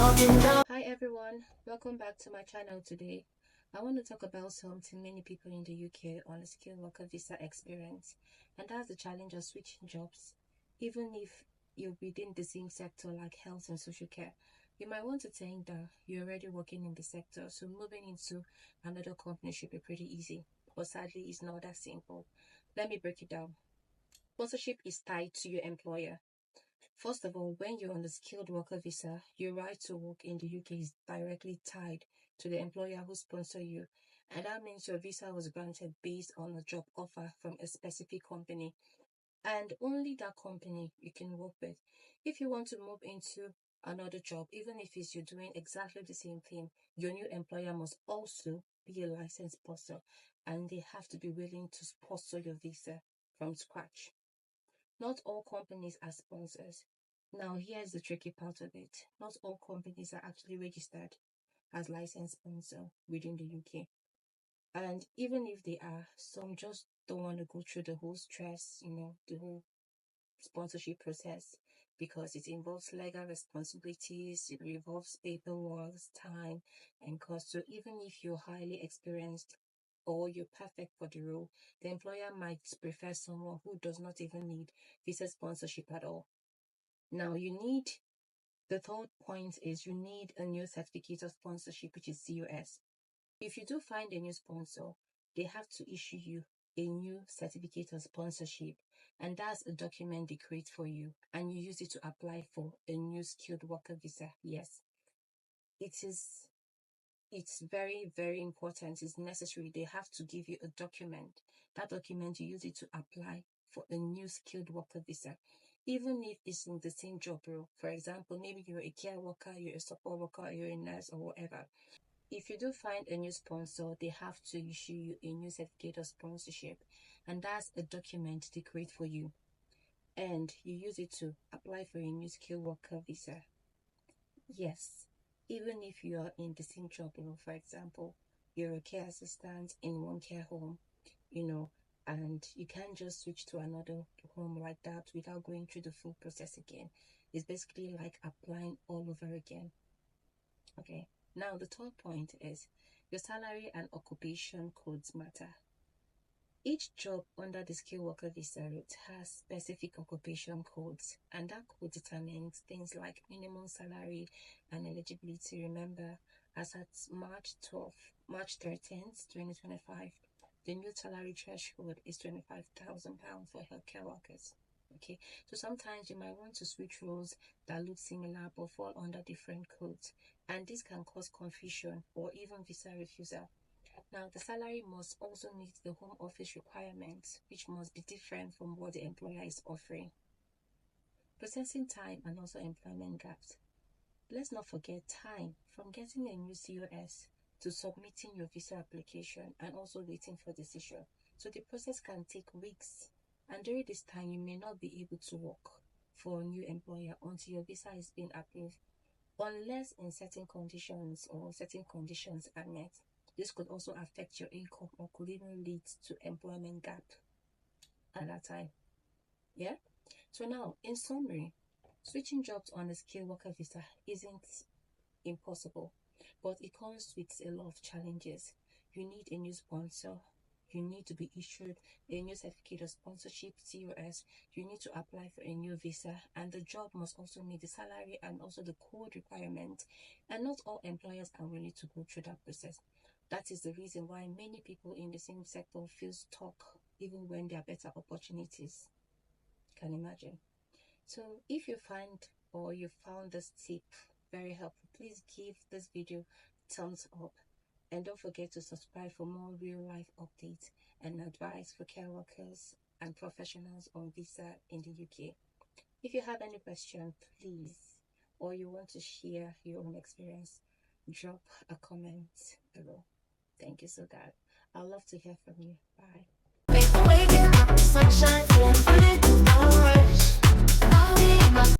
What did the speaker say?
Hi everyone, welcome back to my channel today. I want to talk about something many people in the UK on a skilled worker visa experience, and that's the challenge of switching jobs. Even if you're within the same sector like health and social care, you might want to think that you're already working in the sector, so moving into another company should be pretty easy. But sadly, it's not that simple. Let me break it down. Sponsorship is tied to your employer. First of all, when you're on the skilled worker visa, your right to work in the UK is directly tied to the employer who sponsors you. And that means your visa was granted based on a job offer from a specific company. And only that company you can work with. If you want to move into another job, even if you're doing exactly the same thing, your new employer must also be a licensed sponsor. And they have to be willing to sponsor your visa from scratch. Not all companies are sponsors. Now, here's the tricky part of it. Not all companies are actually registered as licensed sponsor within the UK. And even if they are, some just don't want to go through the whole stress, the whole sponsorship process because it involves legal responsibilities, it involves paperwork, time, and cost. So even if you're highly experienced or you're perfect for the role, the employer might prefer someone who does not even need visa sponsorship at all. Now, the third point is you need a new certificate of sponsorship, which is COS. If you do find a new sponsor, they have to issue you a new certificate of sponsorship, and that's a document they create for you, and you use it to apply for a new skilled worker visa. Yes, it's very, very important. It's necessary. They have to give you a document. That document, you use it to apply for a new skilled worker visa, even if it's in the same job role. For example, maybe you're a care worker, you're a support worker, you're a nurse, or whatever. If you do find a new sponsor, they have to issue you a new certificate of sponsorship, and that's a document they create for you, and you use it to apply for a new skilled worker visa. Yes, even if you are in the same job role, for example, you're a care assistant in one care home, and you can't just switch to another home like that without going through the full process again. It's basically like applying all over again. Okay, now the third point is your salary and occupation codes matter. Each job under the skilled worker visa route has specific occupation codes, and that code determines things like minimum salary and eligibility. Remember, as at March 13th, 2025, the new salary threshold is £25,000 for healthcare workers. Okay, so sometimes you might want to switch roles that look similar but fall under different codes, and this can cause confusion or even visa refusal. Now, the salary must also meet the home office requirements, which must be different from what the employer is offering. Processing time and also employment gaps. Let's not forget time from getting a new COS to submitting your visa application and also waiting for decision. So the process can take weeks, and during this time you may not be able to work for a new employer until your visa is being approved, unless in certain conditions are met. This could also affect your income or could even lead to employment gap at that time. Yeah. So now, in summary, switching jobs on a skilled worker visa isn't impossible, but it comes with a lot of challenges. You need a new sponsor. You need to be issued a new certificate of sponsorship, COS. You need to apply for a new visa, and the job must also meet the salary and also the code requirement. And not all employers are willing to go through that process. That is the reason why many people in the same sector feel stuck, even when there are better opportunities. Can imagine. So if you find or you found this tip very helpful, please give this video thumbs up, and don't forget to subscribe for more real life updates and advice for care workers and professionals on visa in the UK. If you have any question, please, or you want to share your own experience, drop a comment below. Thank you so much. I'd love to hear from you. Bye.